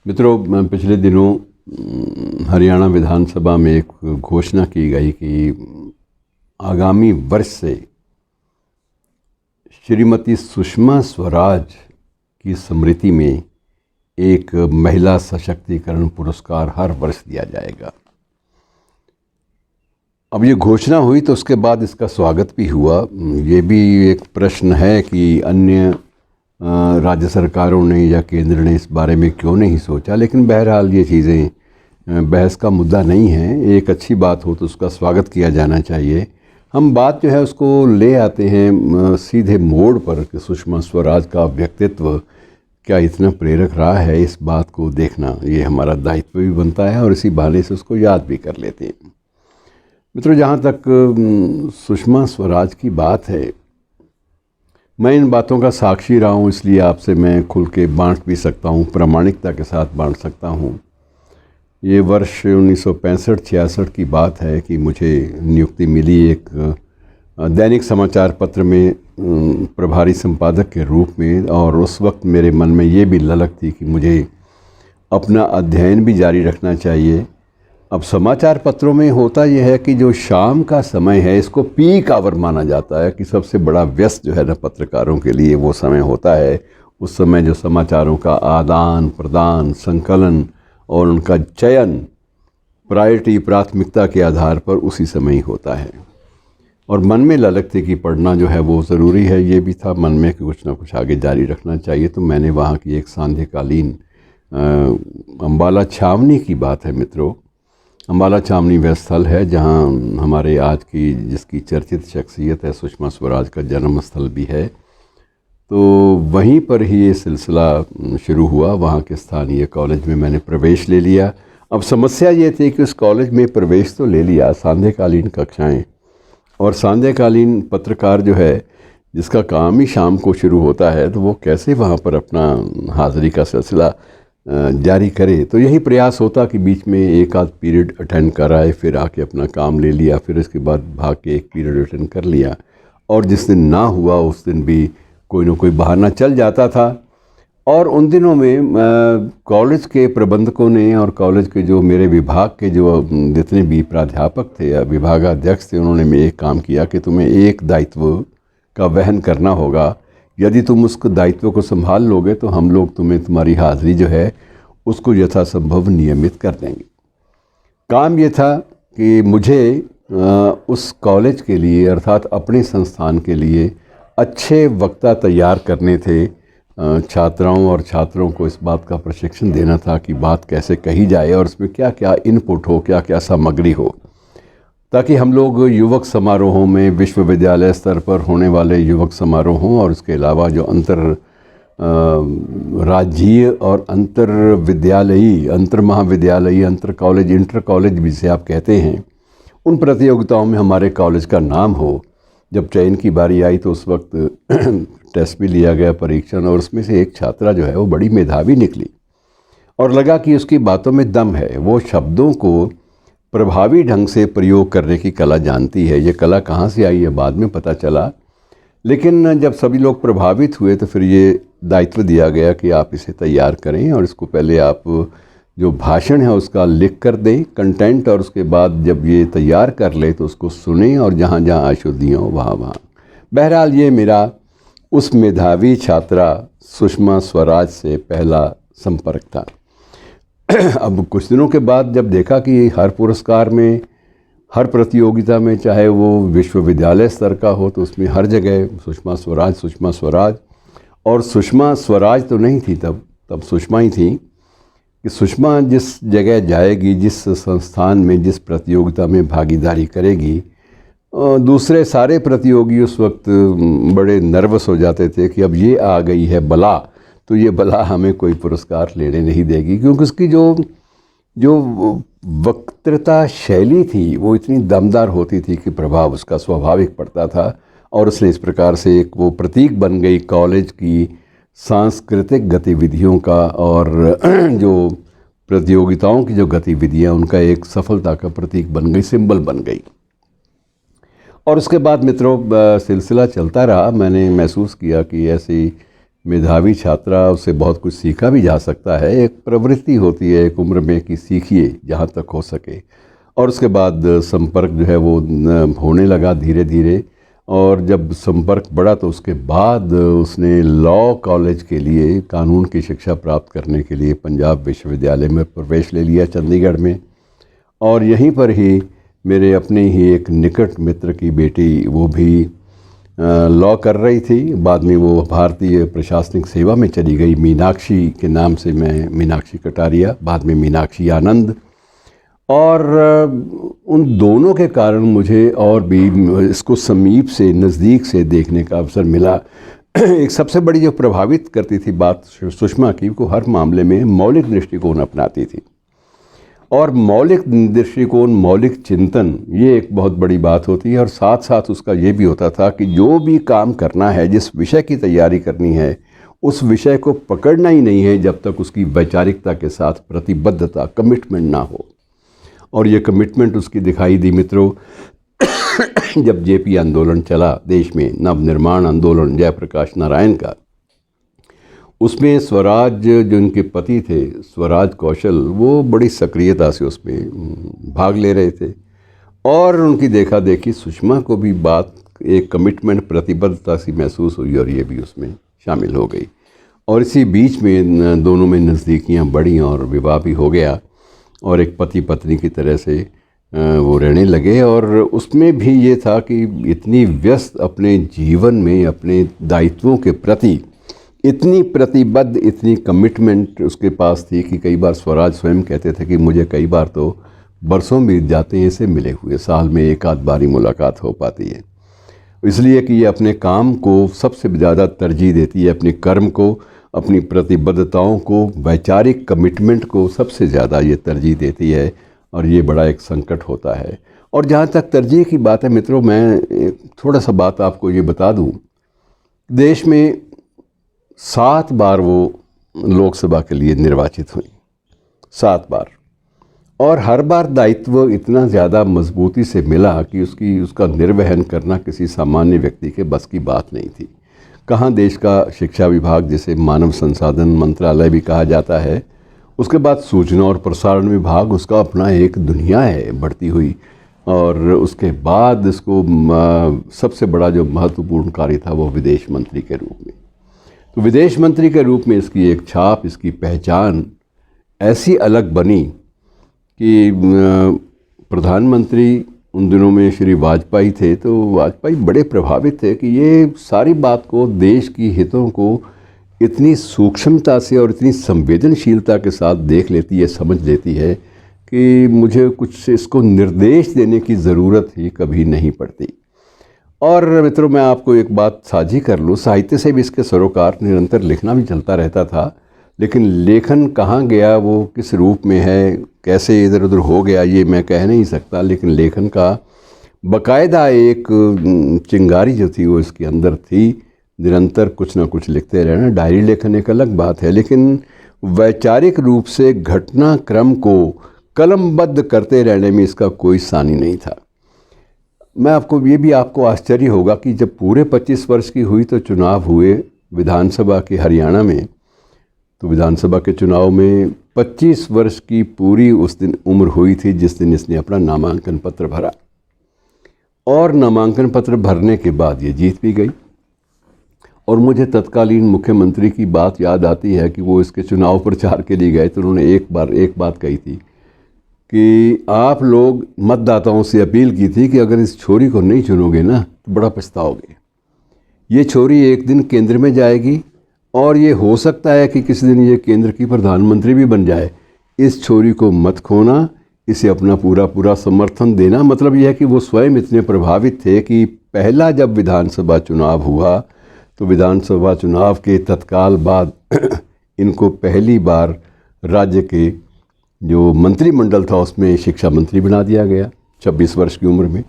मित्रों, पिछले दिनों हरियाणा विधानसभा में एक घोषणा की गई कि आगामी वर्ष से श्रीमती सुषमा स्वराज की स्मृति में एक महिला सशक्तिकरण पुरस्कार हर वर्ष दिया जाएगा। अब ये घोषणा हुई तो उसके बाद इसका स्वागत भी हुआ। ये भी एक प्रश्न है कि अन्य राज्य सरकारों ने या केंद्र ने इस बारे में क्यों नहीं सोचा, लेकिन बहरहाल ये चीज़ें बहस का मुद्दा नहीं है। एक अच्छी बात हो तो उसका स्वागत किया जाना चाहिए। हम बात जो है उसको ले आते हैं सीधे मोड़ पर कि सुषमा स्वराज का व्यक्तित्व क्या इतना प्रेरक रहा है। इस बात को देखना ये हमारा दायित्व भी बनता है और इसी बहाने से उसको याद भी कर लेते हैं। मित्रों, जहाँ तक सुषमा स्वराज की बात है, मैं इन बातों का साक्षी रहा हूँ, इसलिए आपसे मैं खुल के बांट भी सकता हूँ, प्रामाणिकता के साथ बांट सकता हूँ। ये वर्ष 1965-66 की बात है कि मुझे नियुक्ति मिली एक दैनिक समाचार पत्र में प्रभारी संपादक के रूप में, और उस वक्त मेरे मन में ये भी ललक थी कि मुझे अपना अध्ययन भी जारी रखना चाहिए। अब समाचार पत्रों में होता यह है कि जो शाम का समय है इसको पीक आवर माना जाता है कि सबसे बड़ा व्यस्त जो है ना पत्रकारों के लिए वो समय होता है। उस समय जो समाचारों का आदान प्रदान, संकलन और उनका चयन प्राथमिकता के आधार पर उसी समय ही होता है। और मन में ललक थी कि पढ़ना जो है वो ज़रूरी है। ये भी था मन में कि कुछ ना कुछ आगे जारी रखना चाहिए। तो मैंने वहाँ की एक सांध्यकालीन अम्बाला छावनी की बात है मित्रों। अम्बाला छावनी वह स्थल है जहाँ हमारे आज की जिसकी चर्चित शख्सियत है सुषमा स्वराज का जन्म स्थल भी है। तो वहीं पर ही ये सिलसिला शुरू हुआ। वहाँ के स्थानीय कॉलेज में मैंने प्रवेश ले लिया। अब समस्या ये थी कि उस कॉलेज में प्रवेश तो ले लिया, सांध्यकालीन कक्षाएं और सांध्यकालीन पत्रकार जो है जिसका काम ही शाम को शुरू होता है, तो वो कैसे वहाँ पर अपना हाज़िरी का सिलसिला जारी करे। तो यही प्रयास होता कि बीच में एक आध पीरियड अटेंड कराए, फिर आके अपना काम ले लिया, फिर इसके बाद भाग के एक पीरियड अटेंड कर लिया। और जिस दिन ना हुआ उस दिन भी कोई ना कोई बहाना चल जाता था। और उन दिनों में कॉलेज के प्रबंधकों ने और कॉलेज के जो मेरे विभाग के जो जितने भी प्राध्यापक थे या विभागाध्यक्ष थे, उन्होंने एक काम किया कि तुम्हें एक दायित्व का वहन करना होगा। यदि तुम उस दायित्व को संभाल लोगे तो हम लोग तुम्हारी हाज़िरी जो है उसको यथासंभव नियमित कर देंगे। काम ये था कि मुझे उस कॉलेज के लिए अर्थात अपने संस्थान के लिए अच्छे वक्ता तैयार करने थे। छात्राओं और छात्रों को इस बात का प्रशिक्षण देना था कि बात कैसे कही जाए और उसमें क्या क्या इनपुट हो, क्या क्या सामग्री हो, ताकि हम लोग युवक समारोहों में, विश्वविद्यालय स्तर पर होने वाले युवक समारोहों और उसके अलावा जो अंतर राज्यीय और अंतर विद्यालयी, अंतर महाविद्यालयी, अंतर कॉलेज, इंटर कॉलेज जिसे आप कहते हैं, उन प्रतियोगिताओं में हमारे कॉलेज का नाम हो। जब चयन की बारी आई तो उस वक्त टेस्ट भी लिया गया, परीक्षण, और उसमें से एक छात्रा जो है वो बड़ी मेधावी निकली और लगा कि उसकी बातों में दम है। वो शब्दों को प्रभावी ढंग से प्रयोग करने की कला जानती है। ये कला कहाँ से आई है बाद में पता चला, लेकिन जब सभी लोग प्रभावित हुए तो फिर ये दायित्व दिया गया कि आप इसे तैयार करें और इसको पहले आप जो भाषण है उसका लिख कर दें कंटेंट, और उसके बाद जब ये तैयार कर ले तो उसको सुने और जहाँ जहाँ अशुद्धियाँ हो वहाँ। बहरहाल ये मेरा उस मेधावी छात्रा सुषमा स्वराज से पहला संपर्क था। अब कुछ दिनों के बाद जब देखा कि हर पुरस्कार में, हर प्रतियोगिता में, चाहे वो विश्वविद्यालय स्तर का हो, तो उसमें हर जगह सुषमा स्वराज, सुषमा स्वराज। और सुषमा स्वराज तो नहीं थी तब सुषमा ही थी कि सुषमा जिस जगह जाएगी, जिस संस्थान में, जिस प्रतियोगिता में भागीदारी करेगी, दूसरे सारे प्रतियोगी उस वक्त बड़े नर्वस हो जाते थे कि अब ये आ गई है बला, तो ये बला हमें कोई पुरस्कार लेने नहीं देगी, क्योंकि उसकी जो वक्तृता शैली थी वो इतनी दमदार होती थी कि प्रभाव उसका स्वाभाविक पड़ता था। और उसने इस प्रकार से एक वो प्रतीक बन गई कॉलेज की सांस्कृतिक गतिविधियों का, और जो प्रतियोगिताओं की जो गतिविधियां उनका एक सफलता का प्रतीक बन गई, सिंबल बन गई। और उसके बाद मित्रों सिलसिला चलता रहा। मैंने महसूस किया कि ऐसी मेधावी छात्रा, उससे बहुत कुछ सीखा भी जा सकता है। एक प्रवृत्ति होती है एक उम्र में कि सीखिए जहाँ तक हो सके। और उसके बाद संपर्क जो है वो होने लगा धीरे धीरे, और जब संपर्क बढ़ा तो उसके बाद उसने लॉ कॉलेज के लिए, कानून की शिक्षा प्राप्त करने के लिए पंजाब विश्वविद्यालय में प्रवेश ले लिया चंडीगढ़ में। और यहीं पर ही मेरे अपने ही एक निकट मित्र की बेटी, वो भी लॉ कर रही थी। बाद में वो भारतीय प्रशासनिक सेवा में चली गई, मीनाक्षी के नाम से, मैं मीनाक्षी कटारिया, बाद में मीनाक्षी आनंद। और उन दोनों के कारण मुझे और भी इसको समीप से, नज़दीक से देखने का अवसर मिला। एक सबसे बड़ी जो प्रभावित करती थी बात सुषमा की, वो हर मामले में मौलिक दृष्टिकोण अपनाती थी। और मौलिक दृष्टिकोण, मौलिक चिंतन, ये एक बहुत बड़ी बात होती है। और साथ साथ उसका ये भी होता था कि जो भी काम करना है, जिस विषय की तैयारी करनी है, उस विषय को पकड़ना ही नहीं है जब तक उसकी वैचारिकता के साथ प्रतिबद्धता, कमिटमेंट ना हो। और ये कमिटमेंट उसकी दिखाई दी मित्रों जब जेपी आंदोलन चला देश में, नवनिर्माण आंदोलन जयप्रकाश नारायण का। उसमें स्वराज, जो उनके पति थे स्वराज कौशल, वो बड़ी सक्रियता से उसमें भाग ले रहे थे। और उनकी देखा देखी सुषमा को भी बात, एक कमिटमेंट, प्रतिबद्धता सी महसूस हुई और ये भी उसमें शामिल हो गई। और इसी बीच में दोनों में नज़दीकियाँ बढ़ी और विवाह भी हो गया, और एक पति पत्नी की तरह से वो रहने लगे। और उसमें भी ये था कि इतनी व्यस्त अपने जीवन में, अपने दायित्वों के प्रति इतनी प्रतिबद्ध, इतनी कमिटमेंट उसके पास थी कि कई बार स्वराज स्वयं कहते थे कि मुझे कई बार तो बरसों बीत जाते हैं इसे मिले हुए, साल में एक आध बारी मुलाकात हो पाती है। इसलिए कि ये अपने काम को सबसे ज़्यादा तरजीह देती है, अपने कर्म को, अपनी प्रतिबद्धताओं को, वैचारिक कमिटमेंट को सबसे ज़्यादा ये तरजीह देती है। और ये बड़ा एक संकट होता है। और जहाँ तक तरजीह की बात है मित्रों, मैं थोड़ा सा बात आपको ये बता दूँ, देश में 7 बार वो लोकसभा के लिए निर्वाचित हुई, 7 बार। और हर बार दायित्व इतना ज़्यादा मजबूती से मिला कि उसका निर्वहन करना किसी सामान्य व्यक्ति के बस की बात नहीं थी। कहाँ देश का शिक्षा विभाग, जिसे मानव संसाधन मंत्रालय भी कहा जाता है, उसके बाद सूचना और प्रसारण विभाग, उसका अपना एक दुनिया है बढ़ती हुई। और उसके बाद इसको सबसे बड़ा जो महत्वपूर्ण कार्य था वो विदेश मंत्री के रूप में। तो विदेश मंत्री के रूप में इसकी एक छाप, इसकी पहचान ऐसी अलग बनी कि प्रधानमंत्री उन दिनों में श्री वाजपेयी थे, तो वाजपेयी बड़े प्रभावित थे कि ये सारी बात को, देश की हितों को इतनी सूक्ष्मता से और इतनी संवेदनशीलता के साथ देख लेती है, समझ लेती है कि मुझे कुछ इसको निर्देश देने की ज़रूरत ही कभी नहीं पड़ती। और मित्रों, मैं आपको एक बात साझी कर लूँ, साहित्य से भी इसके सरोकार, निरंतर लिखना भी चलता रहता था, लेकिन लेखन कहाँ गया, वो किस रूप में है, कैसे इधर उधर हो गया, ये मैं कह नहीं सकता। लेकिन लेखन का बाकायदा एक चिंगारी जो थी वो इसके अंदर थी, निरंतर कुछ ना कुछ लिखते रहना। डायरी लेखन एक अलग बात है, लेकिन वैचारिक रूप से घटनाक्रम को कलमबद्ध करते रहने में इसका कोई सानी नहीं था। मैं आपको ये भी, आपको आश्चर्य होगा कि जब पूरे 25 वर्ष की हुई तो चुनाव हुए विधानसभा के हरियाणा में। तो विधानसभा के चुनाव में 25 वर्ष की पूरी उस दिन उम्र हुई थी जिस दिन इसने अपना नामांकन पत्र भरा। और नामांकन पत्र भरने के बाद ये जीत भी गई। और मुझे तत्कालीन मुख्यमंत्री की बात याद आती है कि वो इसके चुनाव प्रचार के लिए गए तो उन्होंने एक बात कही थी कि आप लोग मतदाताओं से अपील की थी कि अगर इस छोरी को नहीं चुनोगे ना तो बड़ा पछताओगे। ये छोरी एक दिन केंद्र में जाएगी और ये हो सकता है कि किसी दिन ये केंद्र की प्रधानमंत्री भी बन जाए। इस छोरी को मत खोना, इसे अपना पूरा समर्थन देना। मतलब यह है कि वो स्वयं इतने प्रभावित थे कि पहला जब विधानसभा चुनाव हुआ तो विधानसभा चुनाव के तत्काल बाद इनको पहली बार राज्य के जो मंत्रिमंडल था उसमें शिक्षा मंत्री बना दिया गया 26 वर्ष की उम्र में।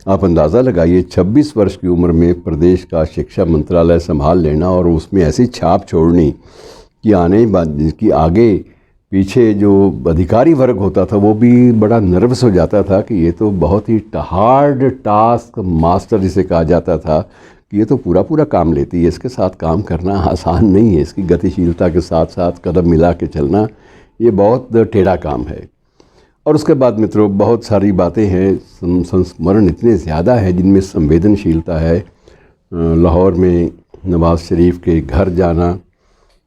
आप अंदाज़ा लगाइए, 26 वर्ष की उम्र में प्रदेश का शिक्षा मंत्रालय संभाल लेना और उसमें ऐसी छाप छोड़नी कि आगे पीछे जो अधिकारी वर्ग होता था वो भी बड़ा नर्वस हो जाता था कि ये तो बहुत ही हार्ड टास्क मास्टर जिसे कहा जाता था कि ये तो पूरा पूरा काम लेती है, इसके साथ काम करना आसान नहीं है, इसकी गतिशीलता के साथ साथ कदम मिला के चलना ये बहुत टेढ़ा काम है। और उसके बाद मित्रों बहुत सारी बातें हैं, संस्मरण इतने ज़्यादा है जिनमें संवेदनशीलता है। लाहौर में नवाज़ शरीफ के घर जाना,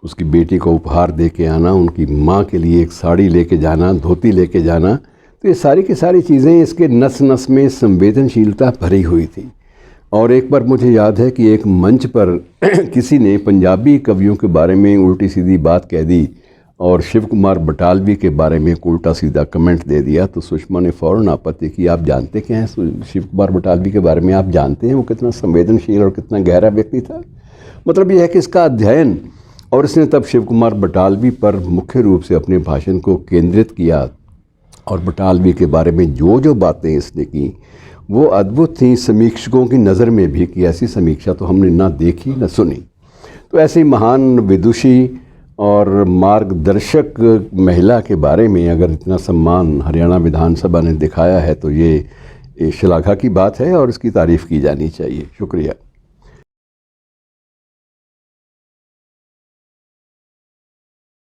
उसकी बेटी को उपहार दे के आना, उनकी माँ के लिए एक साड़ी लेके जाना, धोती लेके जाना, तो ये सारी की सारी चीज़ें इसके नस नस में संवेदनशीलता भरी हुई थी। और एक बार मुझे याद है कि एक मंच पर किसी ने पंजाबी कवियों के बारे में उल्टी सीधी बात कह दी और शिव कुमार बटालवी के बारे में एक उल्टा सीधा कमेंट दे दिया, तो सुषमा ने फ़ौरन आपत्ति की, आप जानते क्या हैं शिव कुमार बटालवी के बारे में, आप जानते हैं वो कितना संवेदनशील और कितना गहरा व्यक्ति था। मतलब यह है कि इसका अध्ययन, और इसने तब शिव कुमार बटालवी पर मुख्य रूप से अपने भाषण को केंद्रित किया और बटालवी के बारे में जो जो बातें इसने की वो अद्भुत थी समीक्षकों की नज़र में भी, कि ऐसी समीक्षा तो हमने ना देखी ना सुनी। तो ऐसी महान विदुषी और मार्गदर्शक महिला के बारे में अगर इतना सम्मान हरियाणा विधानसभा ने दिखाया है तो ये श्लाघा की बात है और इसकी तारीफ़ की जानी चाहिए। शुक्रिया।